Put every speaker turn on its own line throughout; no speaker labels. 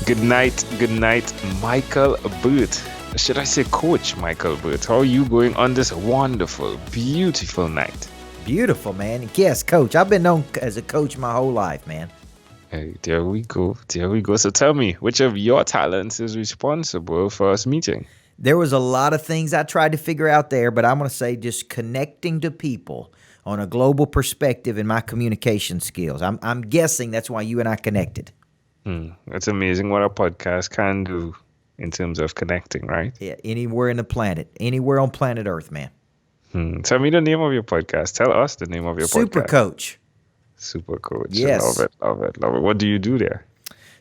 Good night, Michael Booth. Should I say Coach Michael Booth? How are you going on this wonderful, beautiful night?
Beautiful, man. Yes, coach. I've been known as a coach my whole life, man.
Hey, there we go. There we go. So tell me, which of your talents is responsible for us meeting?
There was a lot of things I tried to figure out there, but I'm going to say just connecting to people on a global perspective in my communication skills. I'm guessing that's why you and I connected.
It's amazing what a podcast can do in terms of connecting, right?
Yeah, anywhere in the planet, anywhere on planet Earth, man.
Tell me the name of your podcast. Tell us the name of your
Super
podcast.
Coach.
Super Coach. Love
Yes.
it, love it, love it. What do you do there?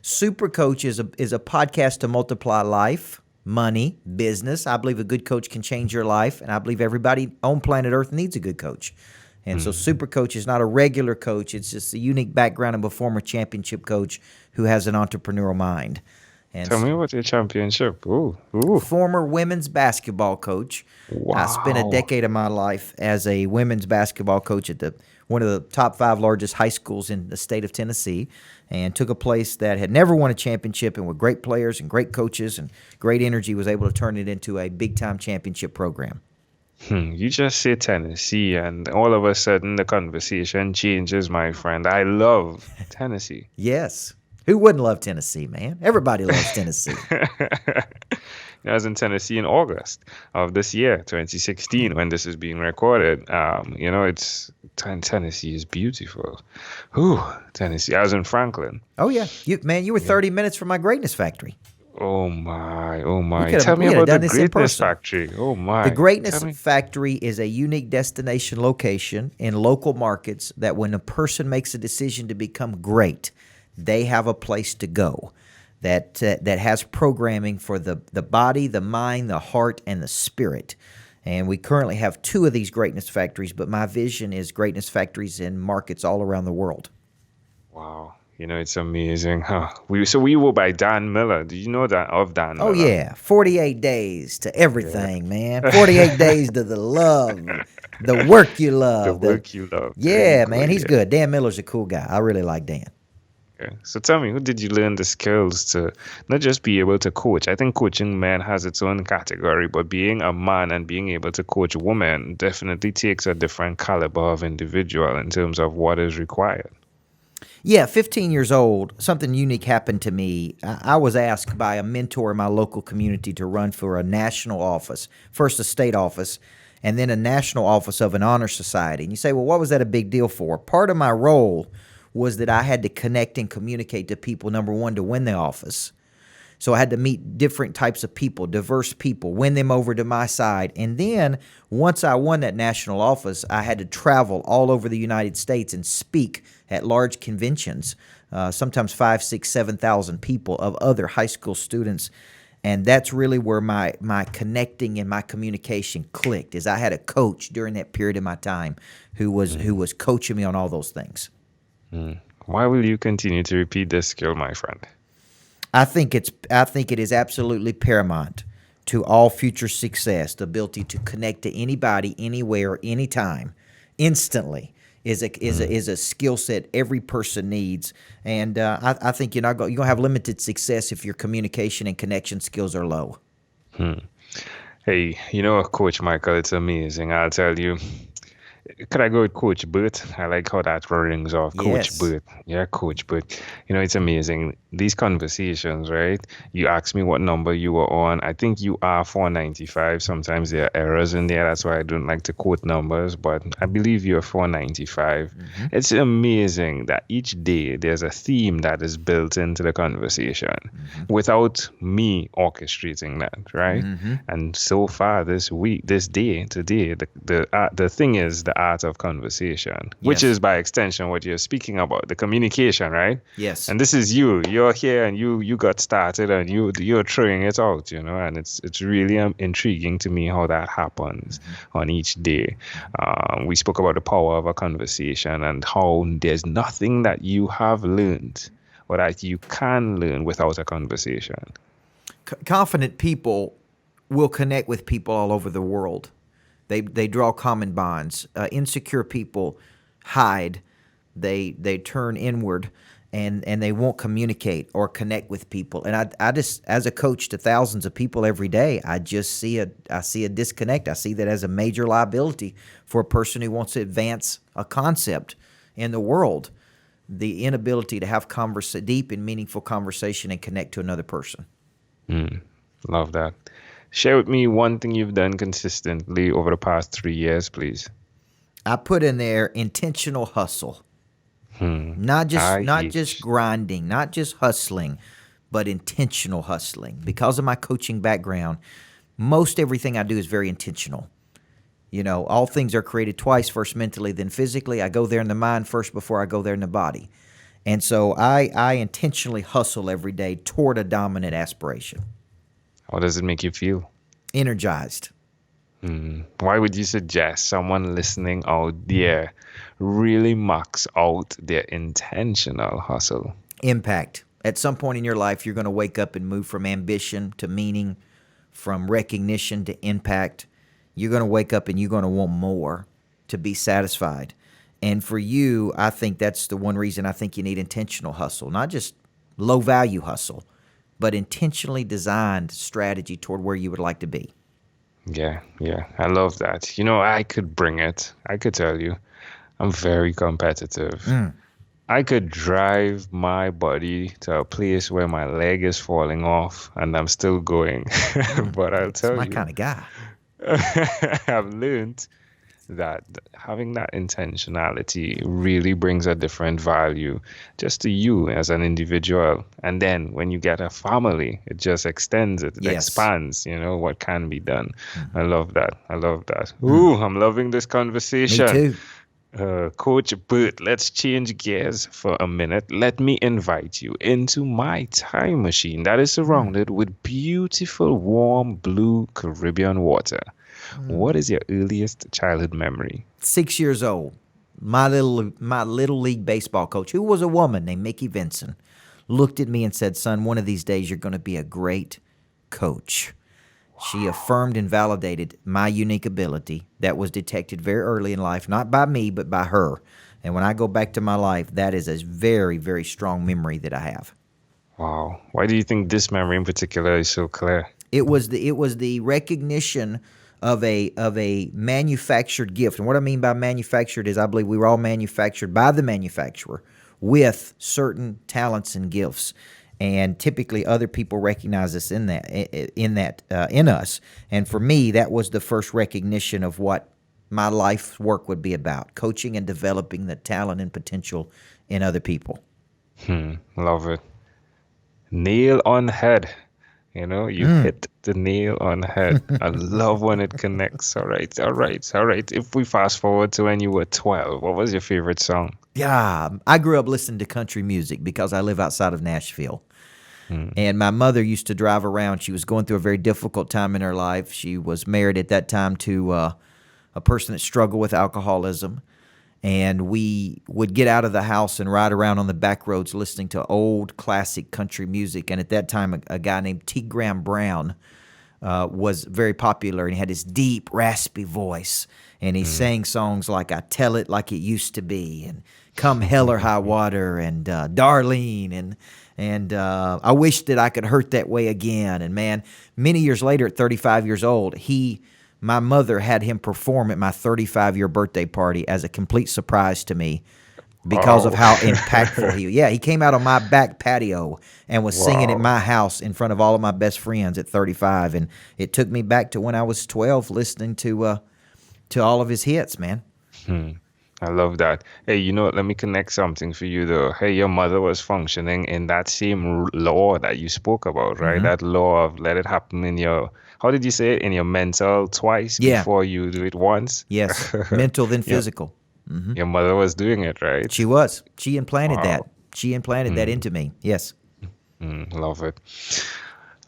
Super Coach is a podcast to multiply life, money, business. I believe a good coach can change your life, and I believe everybody on planet Earth needs a good coach. And so Super Coach is not a regular coach. It's just a unique background of a former championship coach who has an entrepreneurial mind. And
Tell me about your championship. Ooh.
former women's basketball coach. I spent a
Wow.
decade of my life as a women's basketball coach at one of the top 5 largest high schools in the state of Tennessee, and took a place that had never won a championship and with great players and great coaches and great energy was able to turn it into a big-time championship program.
You just say Tennessee, and all of a sudden the conversation changes, my friend. I love Tennessee.
Yes. Who wouldn't love Tennessee, man? Everybody loves Tennessee.
I was in Tennessee in August of this year, 2016, when this is being recorded. Tennessee is beautiful. Tennessee. I was in Franklin.
Oh, yeah. You were 30 minutes from my greatness factory.
Oh my.
coulda-
Tell
we
me
coulda
about
done
the
this in
Greatness
person.
Factory. Oh my.
The Greatness
Tell me.
Factory is a unique destination location in local markets that when a person makes a decision to become great, they have a place to go that has programming for the body, the mind, the heart, and the spirit. And we currently have 2 of these Greatness Factories, but my vision is Greatness Factories in markets all around the world.
Wow. It's amazing. Huh? We were by Dan Miller. Do you know that of Dan
Oh,
Miller?
yeah. 48 days to everything, man. 48 days to the love, the work you
The
love.
work you love. There
Yeah,
you go,
man, he's
yeah.
good. Dan Miller's a cool guy. I really like Dan.
Okay. So tell me, who did you learn the skills to not just be able to coach? I think coaching men has its own category, but being a man and being able to coach women definitely takes a different caliber of individual in terms of what is required.
Yeah, 15 years old, something unique happened to me. I was asked by a mentor in my local community to run for a national office, first a state office, and then a national office of an honor society. And you say, well, what was that a big deal for? Part of my role was that I had to connect and communicate to people, number one, to win the office. So I had to meet different types of people, diverse people, win them over to my side. And then once I won that national office, I had to travel all over the United States and speak at large conventions, sometimes 5, 6, 7,000 people of other high school students. And that's really where my connecting and my communication clicked, is I had a coach during that period of my time who was coaching me on all those things.
Why will you continue to repeat this skill, my friend?
I think it is absolutely paramount to all future success. The ability to connect to anybody, anywhere, anytime, instantly is a skill set every person needs. And I think you're gonna have limited success if your communication and connection skills are low.
Hey, Coach Michael, it's amazing. I'll tell you. Could I go with Coach Burt? I like how that rings off. Coach
Yes.
Burt. Yeah, Coach Burt. It's amazing. These conversations, right? You asked me what number you were on. I think you are 495. Sometimes there are errors in there. That's why I don't like to quote numbers, but I believe you're 495. It's amazing that each day there's a theme that is built into the conversation without me orchestrating that, right? And so far today, the thing is the art of conversation, which
Yes.
is by extension what you're speaking about, the communication, right?
Yes.
And this is you're here and you got started and you're throwing it out, and it's really intriguing to me how that happens on each day. We spoke about the power of a conversation and how there's nothing that you have learned or that you can learn without a conversation.
Confident people will connect with people all over the world. They draw common bonds. Insecure people hide. They turn inward, and they won't communicate or connect with people. And I just, as a coach to thousands of people every day, I see a disconnect. I see that as a major liability for a person who wants to advance a concept in the world. The inability to have deep and meaningful conversation and connect to another person.
Love that. Share with me one thing you've done consistently over the past 3 years, please.
I put in there intentional hustle. Not just
IH.
grinding, not just hustling, but intentional hustling. Because of my coaching background, most everything I do is very intentional. You know, all things are created twice, first mentally, then physically. I go there in the mind first before I go there in the body. And so I intentionally hustle every day toward a dominant aspiration.
How does it make you feel?
Energized.
Why would you suggest someone listening out there really max out their intentional hustle?
Impact. At some point in your life, you're going to wake up and move from ambition to meaning, from recognition to impact. You're going to wake up and you're going to want more to be satisfied. And for you, I think that's the one reason I think you need intentional hustle, not just low value hustle, but intentionally designed strategy toward where you would like to be.
Yeah, yeah, I love that. I could bring it. I could tell you, I'm very competitive. I could drive my body to a place where my leg is falling off and I'm still going. But I'll
It's
tell
my
you,
kind of guy.
I've learned that having that intentionality really brings a different value just to you as an individual. And then when you get a family, it just extends it, it
Yes.
expands, what can be done. I love that. I love that. Ooh, I'm loving this
Me
conversation.
too.
Coach Bert, let's change gears for a minute. Let me invite you into my time machine that is surrounded with beautiful, warm, blue Caribbean water. What is your earliest childhood memory?
6 years old. My little league baseball coach, who was a woman named Mickey Vinson, looked at me and said, "Son, one of these days you're going to be a great coach." She affirmed and validated my unique ability that was detected very early in life, not by me, but by her. And when I go back to my life, that is a very, very strong memory that I have.
Wow. Why do you think this memory in particular is so clear?
It was the recognition of a manufactured gift. And what I mean by manufactured is I believe we were all manufactured by the manufacturer with certain talents and gifts. And typically other people recognize us in us. And for me, that was the first recognition of what my life's work would be about, coaching and developing the talent and potential in other people.
Love it. Nail on head. You hit the nail on head. I love when it connects. All right, all right, all right. If we fast forward to when you were 12, what was your favorite song?
Yeah, I grew up listening to country music because I live outside of Nashville. And my mother used to drive around. She was going through a very difficult time in her life. She was married at that time to a person that struggled with alcoholism. And we would get out of the house and ride around on the back roads listening to old classic country music. And at that time, a guy named T. Graham Brown was very popular, and he had this deep, raspy voice. And he sang songs like "I Tell It Like It Used to Be" and "Come Hell or High Water" and "Darlene" and "I Wish That I Could Hurt That Way Again." And man, many years later, at 35 years old, my mother had him perform at my 35-year birthday party as a complete surprise to me because of
Oh,
how impactful he came out on my back patio and was singing at
wow.
my house in front of all of my best friends at 35. And it took me back to when I was 12 listening to all of his hits, man.
I love that. Hey, what? Let me connect something for you though. Hey, your mother was functioning in that same law that you spoke about, right? That law of let it happen how did you say it? In your mental twice
Yeah,
before you do it once.
yes. Mental then
Your,
physical.
your mother was doing it, right?
She was. She implanted that.
Wow.
She implanted that into me. Yes.
Love it.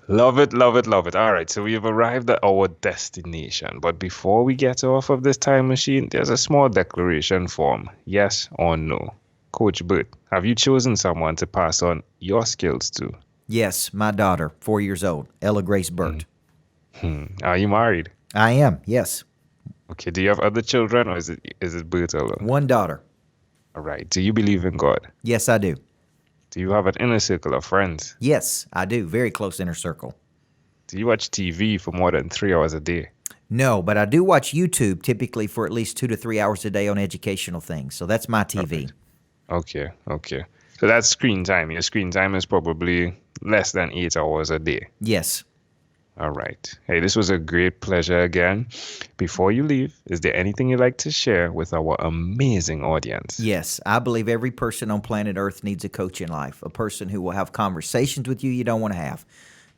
Love it, love it, love it. All right, so we've arrived at our destination. But before we get off of this time machine, there's a small declaration form. Yes or no. Coach Bert, have you chosen someone to pass on your skills to?
Yes, my daughter, 4 years old, Ella Grace Burt.
Are you married?
I am, yes.
Okay, do you have other children or is it Bert alone?
One daughter.
All right. Do you believe in God?
Yes, I do.
Do you have an inner circle of friends?
Yes, I do. Very close inner circle.
Do you watch TV for more than 3 hours a day?
No, but I do watch YouTube typically for at least 2 to 3 hours a day on educational things. So that's my
All
TV.
right. Okay, okay. So that's screen time. Your screen time is probably less than 8 hours a day.
Yes.
All right. Hey, this was a great pleasure again. Before you leave, is there anything you'd like to share with our amazing audience?
Yes, I believe every person on planet Earth needs a coach in life, a person who will have conversations with you don't want to have,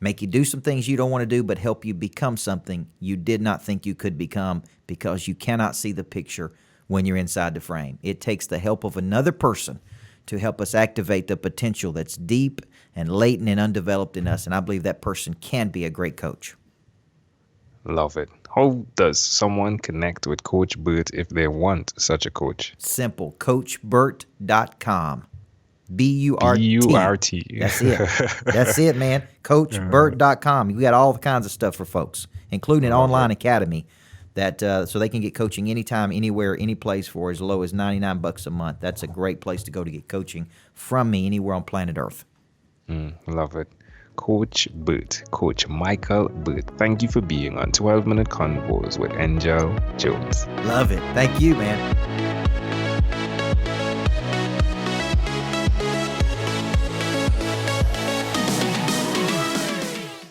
make you do some things you don't want to do, but help you become something you did not think you could become because you cannot see the picture when you're inside the frame. It takes the help of another person to help us activate the potential that's deep and latent and undeveloped in us, and I believe that person can be a great coach.
Love it. How does someone connect with Coach Burt if they want such a coach?
Simple, coachburt.com. Burt.
Burt.
That's it. That's it, man. Coachburt.com. We got all kinds of stuff for folks, including an
Love
online
it.
academy that so they can get coaching anytime, anywhere, any place for as low as $99 a month. That's a great place to go to get coaching from me anywhere on planet Earth.
Love it. Coach Burt, Coach Michael Burt. Thank you for being on 12-Minute Convos with Engel Jones.
Love it. Thank you, man.